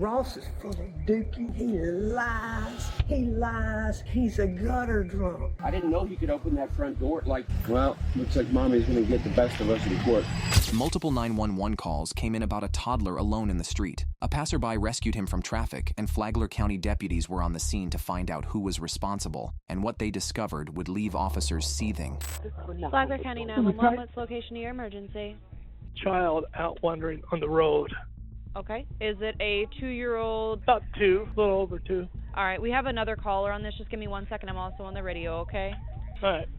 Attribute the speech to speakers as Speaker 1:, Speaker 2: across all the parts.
Speaker 1: Ross is full of dookie. He lies. He's a gutter drunk.
Speaker 2: I didn't know he could open that front door. Well, looks like Mommy's gonna get the best of us in court.
Speaker 3: Multiple 911 calls came in about a toddler alone in the street. A passerby rescued him from traffic, and Flagler County deputies were on the scene to find out who was responsible, and what they discovered would leave officers seething.
Speaker 4: Flagler County 911, what's location of your emergency?
Speaker 5: Child out wandering on the road.
Speaker 4: Okay. Is it a 2-year-old?
Speaker 5: About 2, a little over 2.
Speaker 4: All right, we have another caller on this. Just give me 1 second. I'm also on the radio, okay?
Speaker 5: All right.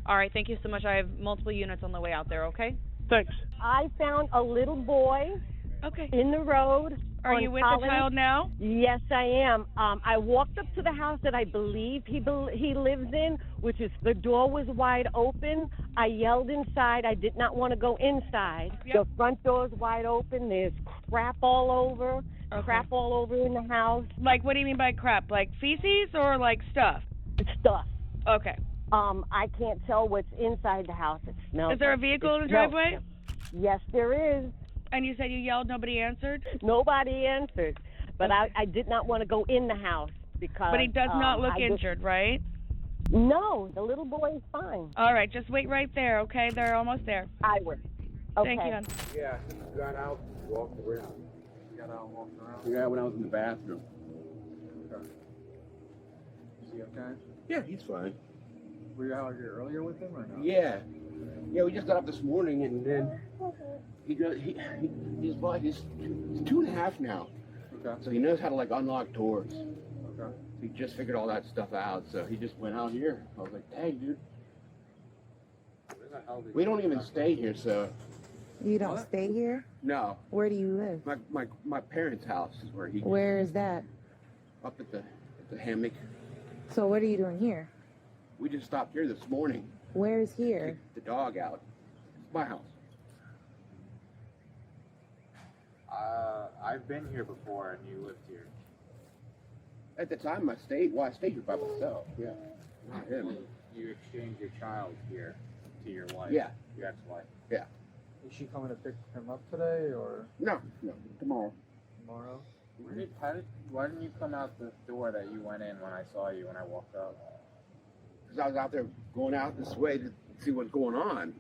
Speaker 4: All right, thank you so much. I have multiple units on the way out there, okay?
Speaker 5: Thanks.
Speaker 6: I found a little boy in the road.
Speaker 4: Are you with the child now?
Speaker 6: Yes, I am. I walked up to the house that I believe he lives in, which is the door was wide open. I yelled inside. I did not want to go inside.
Speaker 4: Yep.
Speaker 6: The front door's wide open. There's crap all over.
Speaker 4: Okay.
Speaker 6: Crap all over in the house.
Speaker 4: Like, what do you mean by crap? Like feces or like stuff?
Speaker 6: Stuff.
Speaker 4: Okay.
Speaker 6: I can't tell what's inside the house. It smells.
Speaker 4: Is there a vehicle in the driveway?
Speaker 6: Yes, there is.
Speaker 4: And you said you yelled, nobody answered?
Speaker 6: Nobody answered. But I did not want to go in the house because...
Speaker 4: But he does not look injured, right?
Speaker 6: No, the little boy is fine.
Speaker 4: All right, just wait right there, okay? They're almost there.
Speaker 6: I will. Okay.
Speaker 4: Thank you, hon.
Speaker 7: Yeah, he got out, walked around. He got out and walked around?
Speaker 2: Yeah, when I was in the bathroom.
Speaker 7: Okay. Is he okay?
Speaker 2: Yeah, he's fine.
Speaker 7: Were you out here earlier with him or no?
Speaker 2: Yeah. Yeah, we just got up this morning, and then he's 2.5 now.
Speaker 7: Okay.
Speaker 2: So he knows how to unlock doors.
Speaker 7: Okay.
Speaker 2: He just figured all that stuff out, so he just went out here. I was like, dang, dude.
Speaker 7: Where the hell did
Speaker 2: We don't even stay here, so
Speaker 8: You don't stay here?
Speaker 2: no.
Speaker 8: Where do you live?
Speaker 2: My parents' house is where he
Speaker 8: Where is that?
Speaker 2: up at the hammock.
Speaker 8: So what are you doing here?
Speaker 2: We just stopped here this morning.
Speaker 8: Where is here?
Speaker 2: Kicked the dog out. It's my house.
Speaker 7: I've been here before and you lived here.
Speaker 2: At the time I stayed here by myself. Yeah. Not him.
Speaker 7: You exchanged your child here to your wife.
Speaker 2: Yeah.
Speaker 7: Your ex-wife.
Speaker 2: Yeah.
Speaker 7: Is she coming to pick him up today or
Speaker 2: No, tomorrow.
Speaker 7: tomorrow? Why didn't you come out the door that you went in when I saw you when I walked up?
Speaker 2: Because I was out there going out this way to see what's going on.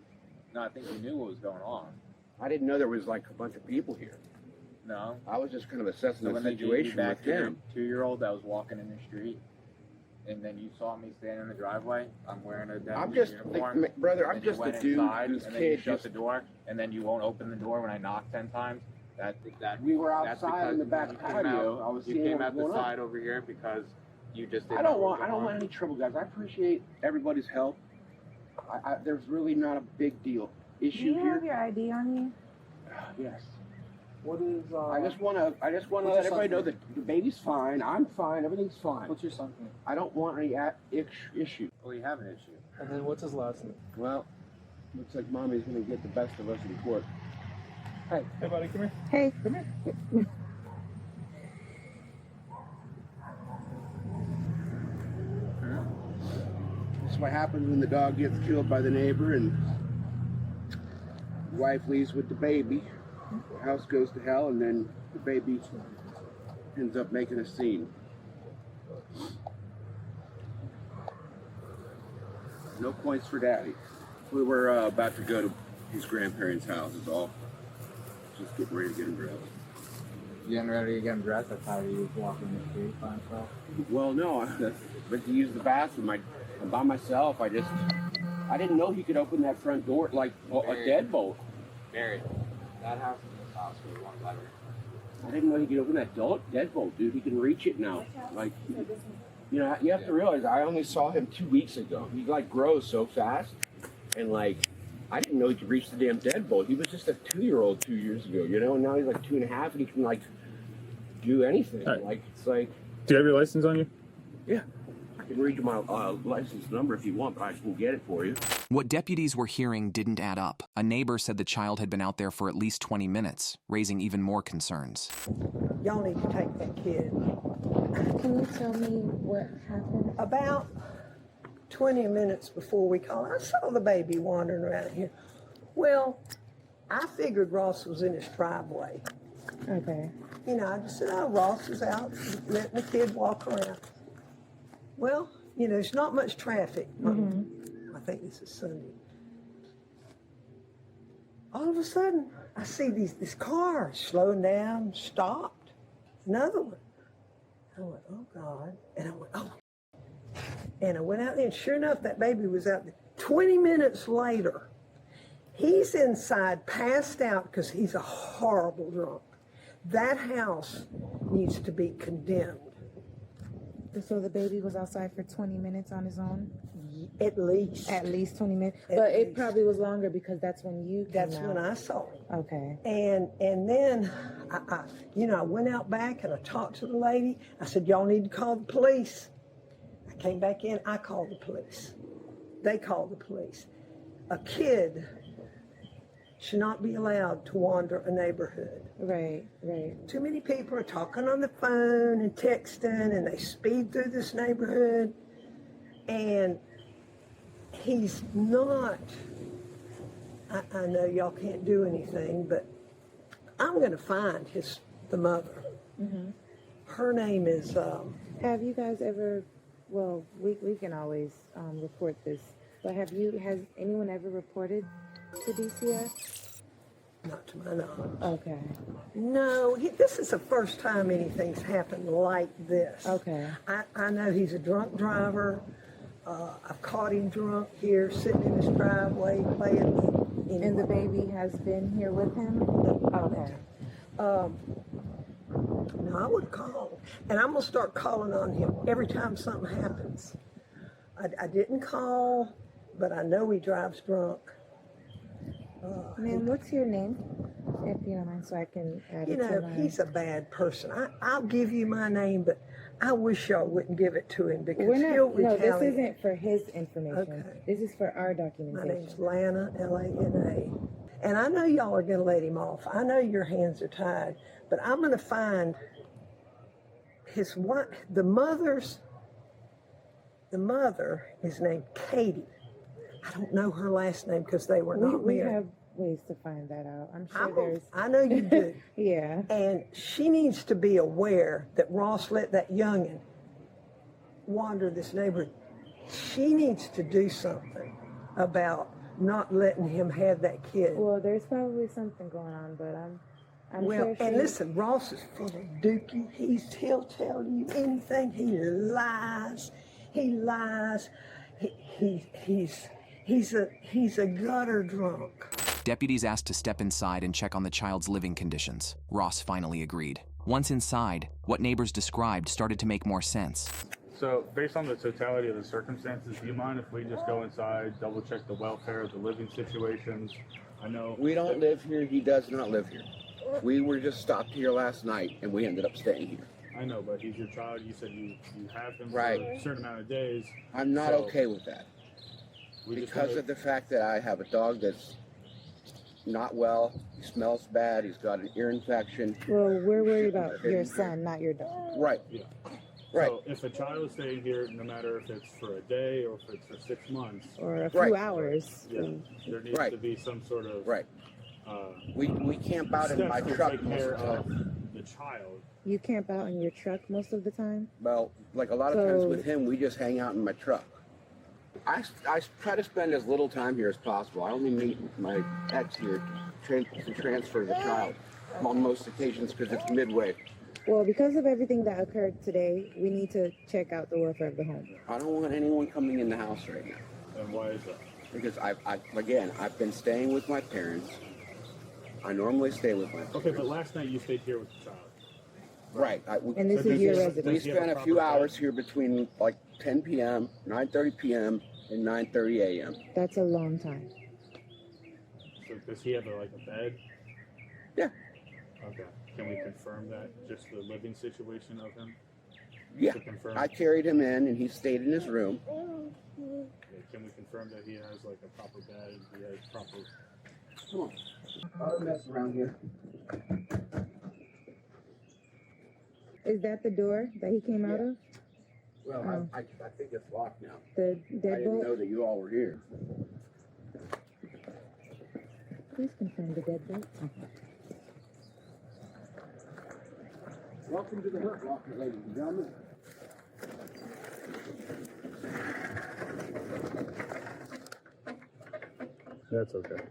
Speaker 7: No, I think you knew what was going on.
Speaker 2: I didn't know there was a bunch of people here.
Speaker 7: No.
Speaker 2: I was just kind of assessing
Speaker 7: So
Speaker 2: the
Speaker 7: when they gave you
Speaker 2: situation
Speaker 7: back
Speaker 2: with
Speaker 7: to your
Speaker 2: him.
Speaker 7: 2-year-old that was walking in the street, and then you saw me standing in the driveway. I'm wearing a
Speaker 2: I'm
Speaker 7: Deputies
Speaker 2: just,
Speaker 7: uniform.
Speaker 2: brother, I'm
Speaker 7: and you
Speaker 2: just a
Speaker 7: went
Speaker 2: dude
Speaker 7: inside,
Speaker 2: whose
Speaker 7: and then you
Speaker 2: kid
Speaker 7: shut
Speaker 2: just...
Speaker 7: the door, and then you won't open the door when I knock 10 times.
Speaker 2: We were
Speaker 7: that's
Speaker 2: outside in the
Speaker 7: because
Speaker 2: back
Speaker 7: you came
Speaker 2: patio.
Speaker 7: out-
Speaker 2: I was
Speaker 7: you
Speaker 2: seeing
Speaker 7: came
Speaker 2: what
Speaker 7: out
Speaker 2: was
Speaker 7: the
Speaker 2: going on.
Speaker 7: side over here because you just didn't
Speaker 2: I don't
Speaker 7: know what was
Speaker 2: want
Speaker 7: going on.
Speaker 2: any trouble, guys. I appreciate everybody's help. There's really not a big deal issue
Speaker 8: Do you
Speaker 2: here.
Speaker 8: have your ID on you?
Speaker 2: Yes.
Speaker 7: What is?
Speaker 2: I just want to let everybody know that the baby's fine. I'm fine. Everything's fine.
Speaker 7: What's your son's name?
Speaker 2: I don't want any issue.
Speaker 7: Well, you have an issue.
Speaker 5: And then what's his last name?
Speaker 2: Well, looks like Mommy's going to get the best of us in court.
Speaker 5: Hey, buddy, come here.
Speaker 8: Hey.
Speaker 5: Come here.
Speaker 2: That's what happens when the dog gets killed by the neighbor and the wife leaves with the baby. The house goes to hell, and then the baby ends up making a scene. No points for Daddy. We were about to go to his grandparents' house. Is all. Just getting ready to get him dressed.
Speaker 7: Getting ready to get him dressed. That's how he was walking the street by himself.
Speaker 2: Well, no, but to use the bathroom, I'm by myself. I didn't know he could open that front door like a deadbolt.
Speaker 7: Barry, that house is this house with one lever.
Speaker 2: I didn't know he could open that deadbolt, dude. He can reach it now. You know, you have to realize I only saw him 2 weeks ago. He grows so fast, and I didn't know he could reach the damn deadbolt. He was just a 2-year-old 2 years ago, you know, and now he's 2.5, and he can do anything.
Speaker 9: Right.
Speaker 2: It's like.
Speaker 9: Do you have your license on you?
Speaker 2: Yeah. I can read you my license number if you want, but I can get it for you.
Speaker 3: What deputies were hearing didn't add up. A neighbor said the child had been out there for at least 20 minutes, raising even more concerns.
Speaker 1: Y'all need to take that kid.
Speaker 8: Can you tell me what happened?
Speaker 1: About 20 minutes before we called, I saw the baby wandering around here. Well, I figured Ross was in his driveway.
Speaker 8: Okay.
Speaker 1: you know, I just said, oh, Ross is out letting the kid walk around. Well, you know, there's not much traffic. I think this is Sunday. All of a sudden, I see this car slowing down, stopped. Another one. I went, oh God. And I went, oh. And I went out there, and sure enough, that baby was out there. 20 minutes later, he's inside, passed out, because he's a horrible drunk. That house needs to be condemned.
Speaker 9: So the baby was outside for 20 minutes on his own?
Speaker 1: At least.
Speaker 9: At least 20 minutes?
Speaker 1: At
Speaker 9: But it
Speaker 1: least.
Speaker 9: probably was longer because that's when you came
Speaker 1: That's
Speaker 9: out.
Speaker 1: when I saw him.
Speaker 9: Okay.
Speaker 1: And then, I went out back and I talked to the lady. I said, y'all need to call the police. I came back in, I called the police. They called the police. A kid should not be allowed to wander a neighborhood.
Speaker 9: Right, right.
Speaker 1: Too many people are talking on the phone and texting, and they speed through this neighborhood. And he's not, I know y'all can't do anything, but I'm going to find the mother. Her name is,
Speaker 9: Have you guys ever, well, we can always report this, but has anyone ever reported to DCF?
Speaker 1: not to my knowledge.
Speaker 9: Okay.
Speaker 1: No, this is the first time anything's happened like this.
Speaker 9: Okay.
Speaker 1: I know he's a drunk driver. I've caught him drunk here, sitting in his driveway, playing.
Speaker 9: And the baby has been here with him? Okay.
Speaker 1: No, I would call. And I'm going to start calling on him every time something happens. I didn't call, but I know he drives drunk.
Speaker 9: Ma'am, what's your name? If you don't mind, so I can add it to mine.
Speaker 1: He's a bad person. I'll give you my name, but I wish y'all wouldn't give it to him because
Speaker 9: We're not,
Speaker 1: he'll
Speaker 9: no,
Speaker 1: retaliate.
Speaker 9: this isn't for his information.
Speaker 1: Okay.
Speaker 9: This is for our
Speaker 1: My
Speaker 9: documentation.
Speaker 1: name's Lana, Lana. And I know y'all are going to let him off. I know your hands are tied, but I'm going to find his wife. The mother is named Katie. I don't know her last name because they were not
Speaker 9: We
Speaker 1: married.
Speaker 9: have ways to find that out. I'm sure there's.
Speaker 1: I know you do.
Speaker 9: Yeah.
Speaker 1: And she needs to be aware that Ross let that youngin' wander this neighborhood. She needs to do something about not letting him have that kid.
Speaker 9: Well, there's probably something going on, but I'm sure she...
Speaker 1: And listen, Ross is full of dookie. He'll tell you anything. He lies. He's a gutter drunk.
Speaker 3: Deputies asked to step inside and check on the child's living conditions. Ross finally agreed. Once inside, what neighbors described started to make more sense.
Speaker 5: So, based on the totality of the circumstances, do you mind if we just go inside, double check the welfare of the living situations? I know
Speaker 2: We don't live here. He does not live here. We were just stopped here last night, and we ended up staying here.
Speaker 5: I know, but he's your child. You said you have him
Speaker 2: Right.
Speaker 5: for a certain amount of days.
Speaker 2: I'm not
Speaker 5: So,
Speaker 2: okay with that because of the fact that I have a dog that's not well. He smells bad. He's got an ear infection.
Speaker 9: Well, we're worried about your son, not your dog.
Speaker 2: Right.
Speaker 5: Yeah.
Speaker 2: Right.
Speaker 5: So if a child is staying here, no matter if it's for a day or if it's for 6 months,
Speaker 9: Or a few
Speaker 2: Right.
Speaker 9: hours.
Speaker 5: yeah, there needs
Speaker 2: Right.
Speaker 5: to be some sort of
Speaker 2: Right. We camp out in
Speaker 5: steps
Speaker 2: my
Speaker 5: to
Speaker 2: truck
Speaker 5: take
Speaker 2: most
Speaker 5: care
Speaker 2: of the
Speaker 5: of
Speaker 2: time.
Speaker 5: the child.
Speaker 9: You camp out in your truck most of the time?
Speaker 2: Well, like a lot of times
Speaker 9: So-
Speaker 2: with him, we just hang out in my truck. I try to spend as little time here as possible. I only meet my ex here to transfer the child on most occasions because it's midway.
Speaker 9: Well, because of everything that occurred today, we need to check out the welfare of the home.
Speaker 2: I don't want anyone coming in the house right now
Speaker 5: And why is that?
Speaker 2: because I've been staying with my parents. I normally stay with my parents.
Speaker 5: Okay, but last night you stayed here with the child.
Speaker 2: Right.
Speaker 9: And this
Speaker 5: So
Speaker 9: is your
Speaker 5: does-
Speaker 9: residence.
Speaker 2: We
Speaker 5: Does he have a
Speaker 2: spent a few
Speaker 5: proper bed?
Speaker 2: hours here between like 10 p.m., 9:30 p.m., and 9:30 a.m.
Speaker 9: That's a long time.
Speaker 5: So does he have a bed?
Speaker 2: Yeah.
Speaker 5: Okay. Can we confirm that? Just the living situation of him?
Speaker 2: Yeah.
Speaker 5: To confirm.
Speaker 2: I carried him in, and he stayed in his room.
Speaker 5: Yeah, can we confirm that he has a proper bed? He has proper.
Speaker 2: Come on. I'll mess around here.
Speaker 9: Is that the door that he came out of?
Speaker 2: Well, I think it's locked now.
Speaker 9: The
Speaker 2: I didn't know
Speaker 9: deadbolt?
Speaker 2: that you all were here.
Speaker 9: Please confirm the deadbolt.
Speaker 2: Welcome to the Hurt Locker, ladies and gentlemen.
Speaker 5: That's okay.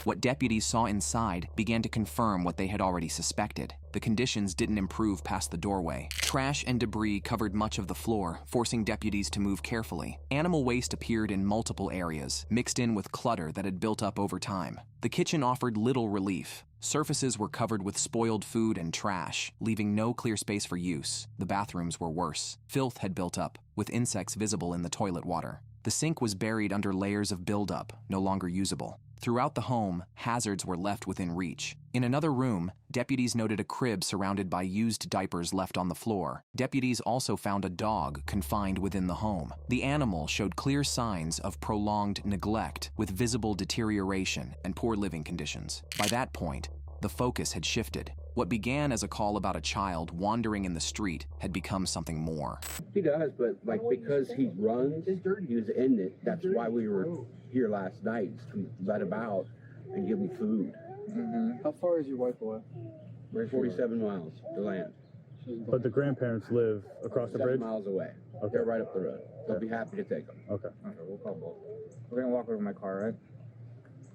Speaker 3: What deputies saw inside began to confirm what they had already suspected. The conditions didn't improve past the doorway. Trash and debris covered much of the floor, forcing deputies to move carefully. Animal waste appeared in multiple areas, mixed in with clutter that had built up over time. The kitchen offered little relief. Surfaces were covered with spoiled food and trash, leaving no clear space for use. The bathrooms were worse. Filth had built up, with insects visible in the toilet water. The sink was buried under layers of buildup, no longer usable. Throughout the home, hazards were left within reach. In another room, deputies noted a crib surrounded by used diapers left on the floor. Deputies also found a dog confined within the home. The animal showed clear signs of prolonged neglect, with visible deterioration and poor living conditions. By that point, the focus had shifted. What began as a call about a child wandering in the street had become something more.
Speaker 2: He does, but like because he runs, he's in it. That's why we were here last night. We let him out and give him food.
Speaker 7: Mm-hmm. How far is your wife away?
Speaker 2: We're 47 miles to land.
Speaker 5: But the grandparents live across the bridge?
Speaker 2: 7 miles away.
Speaker 5: Okay.
Speaker 2: They're right up the road. They'll be happy to take them.
Speaker 5: Okay.
Speaker 7: Okay, we'll call both. We're gonna walk over to my car, right?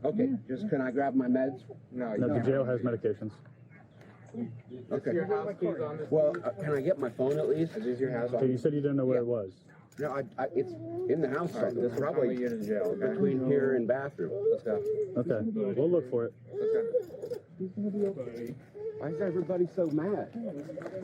Speaker 2: Okay, just can I grab my meds?
Speaker 7: No,
Speaker 5: No, the jail has medications.
Speaker 2: Okay.
Speaker 7: Your house keys on this?
Speaker 2: Well, can I get my phone at least?
Speaker 7: Is this your house?
Speaker 5: Okay, you said you didn't know where it was.
Speaker 2: No, it's in the house.
Speaker 7: All right, this will probably get in jail, okay?
Speaker 2: Between here and bathroom.
Speaker 7: Let's go.
Speaker 5: Okay, we'll look for it.
Speaker 7: Let's go.
Speaker 2: He's gonna be okay. Why is everybody so mad?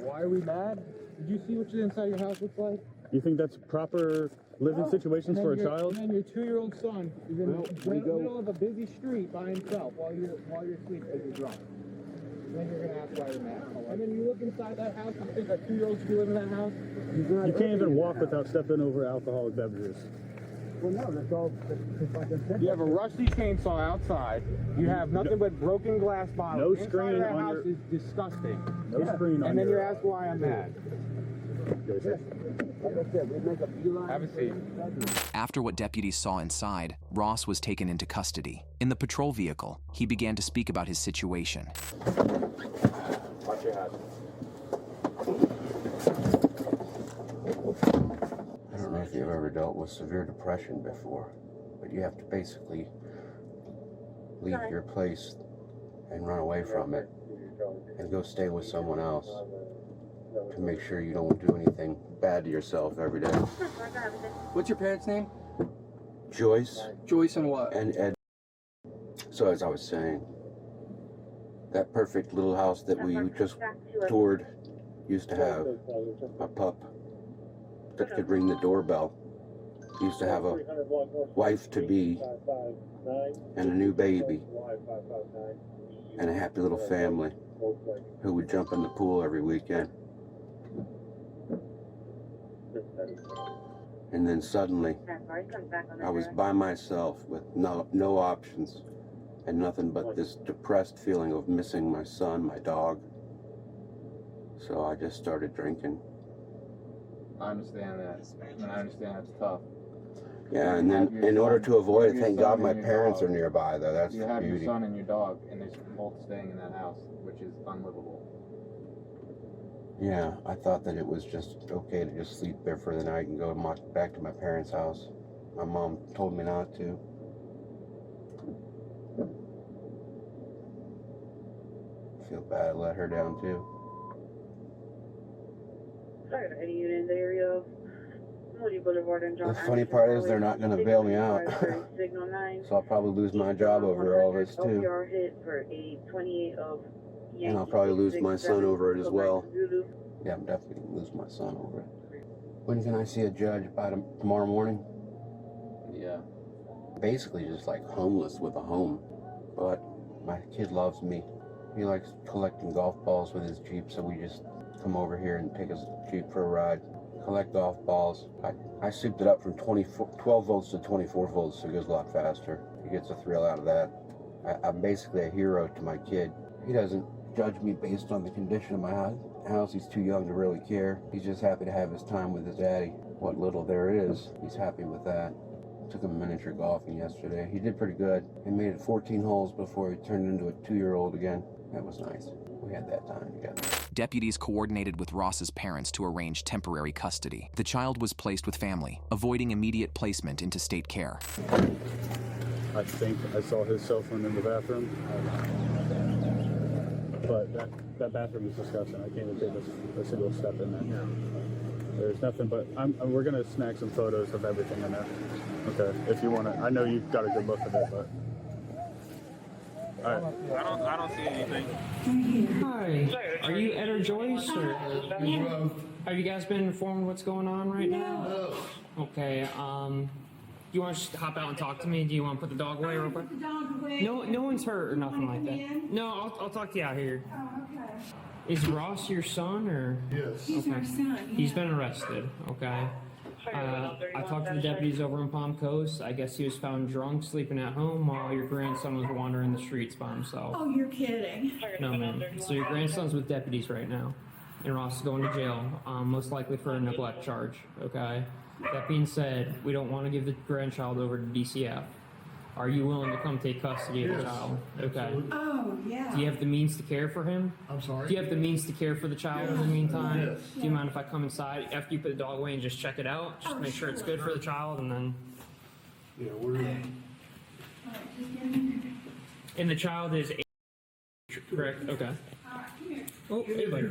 Speaker 7: Why are we mad? Did you see what inside your house looks like?
Speaker 5: You think that's proper living situations for a child?
Speaker 7: And your 2-year-old son is in the middle of a busy street by himself while you're asleep because you're drunk. Then you're gonna ask why you're mad. And then you look inside that house and think a 2-year-old should live in that house?
Speaker 5: You can't even walk without stepping over alcoholic beverages.
Speaker 2: Well, no, that's all.
Speaker 7: You have a rusty chainsaw outside. You have nothing but broken glass bottles.
Speaker 5: No screen
Speaker 7: that
Speaker 5: on
Speaker 7: house
Speaker 5: your...
Speaker 7: is disgusting.
Speaker 5: No screen on
Speaker 7: And then
Speaker 5: your...
Speaker 7: you ask why I'm mad.
Speaker 2: Like I said, we make a beeline.
Speaker 7: Have a seat.
Speaker 3: After what deputies saw inside, Ross was taken into custody. In the patrol vehicle, he began to speak about his situation.
Speaker 7: Watch your head.
Speaker 2: I don't know if you've ever dealt with severe depression before, but you have to basically leave your place and run away from it and go stay with someone else to make sure you don't do anything bad to yourself every day.
Speaker 10: What's your parents' name?
Speaker 2: Joyce
Speaker 10: Joyce and what?
Speaker 2: and Ed. So as I was saying, that perfect little house that we just toured used to have a pup that could ring the doorbell. Used to have a wife-to-be and a new baby and a happy little family who would jump in the pool every weekend. And then suddenly, I was by myself with no options and nothing but this depressed feeling of missing my son, my dog. So I just started drinking.
Speaker 7: I understand that. And I understand it's tough.
Speaker 2: Yeah, and then in order to avoid it, thank God my parents are nearby, though. That's
Speaker 7: You
Speaker 2: the
Speaker 7: have
Speaker 2: beauty.
Speaker 7: your son and your dog, and they're both staying in that house, which is unlivable.
Speaker 2: Yeah, I thought that it was just okay to just sleep there for the night and go back to my parents' house. My mom told me not to. I feel bad I let her down too. The funny part is they're not going to bail me out. So I'll probably lose my job over all this too. And I'll probably lose my son over it as well. Yeah, I'm definitely going to lose my son over it. When can I see a judge? By tomorrow morning?
Speaker 7: Yeah.
Speaker 2: Basically just like homeless with a home. But my kid loves me. He likes collecting golf balls with his Jeep, so we just come over here and take his Jeep for a ride. Collect golf balls. I souped it up from 12 volts to 24 volts, so it goes a lot faster. He gets a thrill out of that. I'm basically a hero to my kid. He doesn't judge me based on the condition of my house. He's too young to really care. He's just happy to have his time with his daddy. What little there is, he's happy with that. Took him miniature golfing yesterday. He did pretty good. He made it 14 holes before he turned into a 2-year-old again. That was nice. We had that time together.
Speaker 3: Deputies coordinated with Ross's parents to arrange temporary custody. The child was placed with family, avoiding immediate placement into state care.
Speaker 5: I think I saw his cell phone in the bathroom. But that bathroom is disgusting. I can't even take a single step in there. There's nothing but, we're going to snag some photos of everything in there. Okay, if you want to. I know you've got a good look at it, but. All right. I don't see anything.
Speaker 11: Hi, are you Ed or Joyce? Or have you guys been informed what's going on right now? No. Okay, do you want to just hop out and talk to me? Do you want to put the dog away real quick?
Speaker 12: Put the dog away.
Speaker 11: No one's hurt or nothing like that. No, I'll talk to you out here.
Speaker 12: Oh, okay.
Speaker 11: Is Ross your son or?
Speaker 12: Yes. He's our son. Yeah.
Speaker 11: He's been arrested, okay? I talked to the deputies over in Palm Coast. I guess he was found drunk, sleeping at home while your grandson was wandering the streets by himself.
Speaker 12: Oh, you're kidding.
Speaker 11: No, man. So your grandson's with deputies right now, and Ross is going to jail, most likely for a neglect charge, okay? That being said, we don't want to give the grandchild over to DCF. Are you willing to come take custody of the child? Okay.
Speaker 12: Oh, yeah.
Speaker 11: Do you have the means to care for him?
Speaker 13: I'm sorry?
Speaker 11: Do you have the means to care for the child in the meantime?
Speaker 13: Yes.
Speaker 11: Do you mind if I come inside after you put the dog away and just check it out? Just make sure it's good for the child and then...
Speaker 13: Yeah, we're...
Speaker 11: And the child is 8, correct? Okay. Oh, hey, buddy.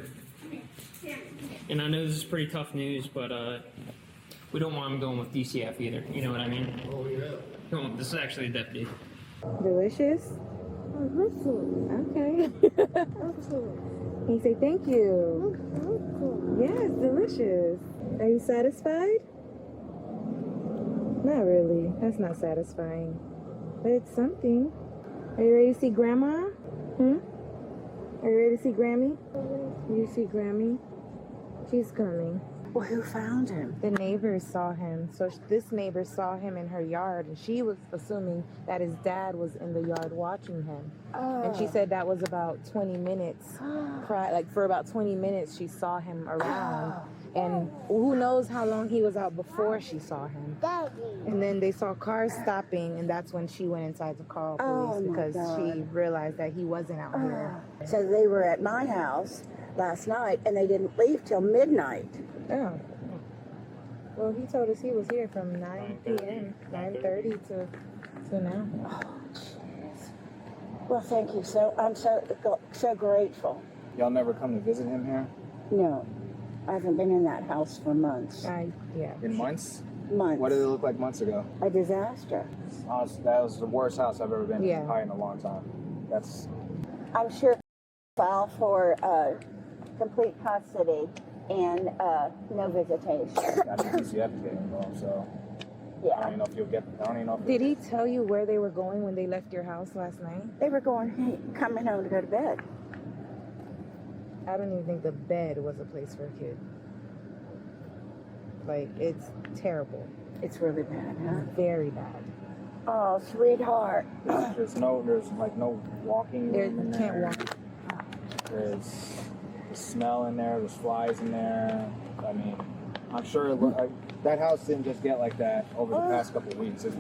Speaker 11: And I know this is pretty tough news, but we don't want him going with DCF either. You know what I mean?
Speaker 13: Oh, yeah.
Speaker 11: Come on, this is actually a deputy.
Speaker 9: Delicious? Okay. Can you say thank you? Yes, delicious. Are you satisfied? Not really. That's not satisfying. But it's something. Are you ready to see Grandma? Are you ready to see Grammy? You see Grammy? She's coming.
Speaker 14: Well, who found him?
Speaker 9: The neighbors saw him. So this neighbor saw him in her yard, and she was assuming that his dad was in the yard watching him. And she said that was about 20 minutes. Like for about 20 minutes, she saw him around. And who knows how long he was out before she saw him. And then they saw cars stopping, and that's when she went inside to call police because she realized that he wasn't out here.
Speaker 14: So they were at my house last night, and they didn't leave till midnight.
Speaker 9: Oh. Well, he told us he was here from 9 p.m., 9:30 to now.
Speaker 14: Oh, jeez. Well, thank you. I'm so grateful.
Speaker 7: Y'all never come to visit him here?
Speaker 14: No, I haven't been in that house for months.
Speaker 9: Yeah.
Speaker 7: In months?
Speaker 14: Months.
Speaker 7: What did it look like months ago?
Speaker 14: A disaster.
Speaker 7: Honestly, that was the worst house I've ever been
Speaker 9: Yeah.
Speaker 7: in, probably in a long time.
Speaker 14: I'm sure file for complete custody and no visitation.
Speaker 7: I need DCF to get involved, so
Speaker 14: Yeah.
Speaker 7: I don't even know if you'll get. I don't even know if
Speaker 9: Did he tell you where they were going when they left your house last night?
Speaker 14: They were coming home to go to bed.
Speaker 9: I don't even think the bed was a place for a kid. Like, it's terrible.
Speaker 14: It's really bad, huh?
Speaker 9: Very bad.
Speaker 14: Oh, sweetheart.
Speaker 7: There's no walking
Speaker 9: There,
Speaker 7: room in
Speaker 9: you can't
Speaker 7: there.
Speaker 9: walk.
Speaker 7: There's smell in there. There's flies in there. I mean, I'm sure that house didn't just get like that over the past couple of weeks. It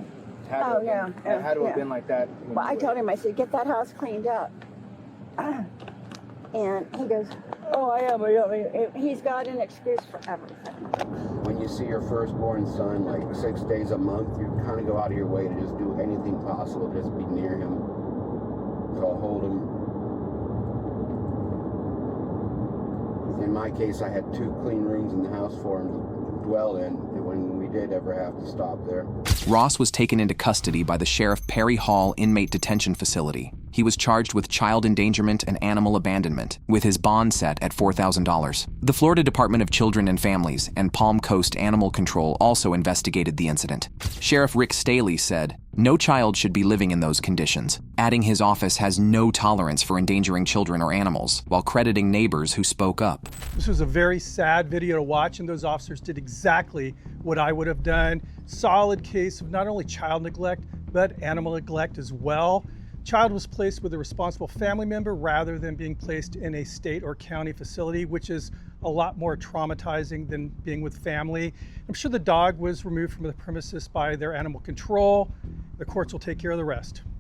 Speaker 7: had to have been like that.
Speaker 14: Well, I told him, I said, get that house cleaned up. And he goes, oh, I am. He's got an excuse for everything.
Speaker 2: When you see your firstborn son like 6 days a month, you kind of go out of your way to just do anything possible, just be near him. So I'll hold him. In my case, I had 2 clean rooms in the house for him to dwell in, and when we did ever have to stop there.
Speaker 3: Ross was taken into custody by the Sheriff Perry Hall Inmate Detention Facility. He was charged with child endangerment and animal abandonment, with his bond set at $4,000. The Florida Department of Children and Families and Palm Coast Animal Control also investigated the incident. Sheriff Rick Staley said, "No child should be living in those conditions," adding his office has no tolerance for endangering children or animals, while crediting neighbors who spoke up.
Speaker 15: This was a very sad video to watch, and those officers did exactly what I would have done. Solid case of not only child neglect, but animal neglect as well. Child was placed with a responsible family member rather than being placed in a state or county facility, which is a lot more traumatizing than being with family. I'm sure the dog was removed from the premises by their animal control. The courts will take care of the rest.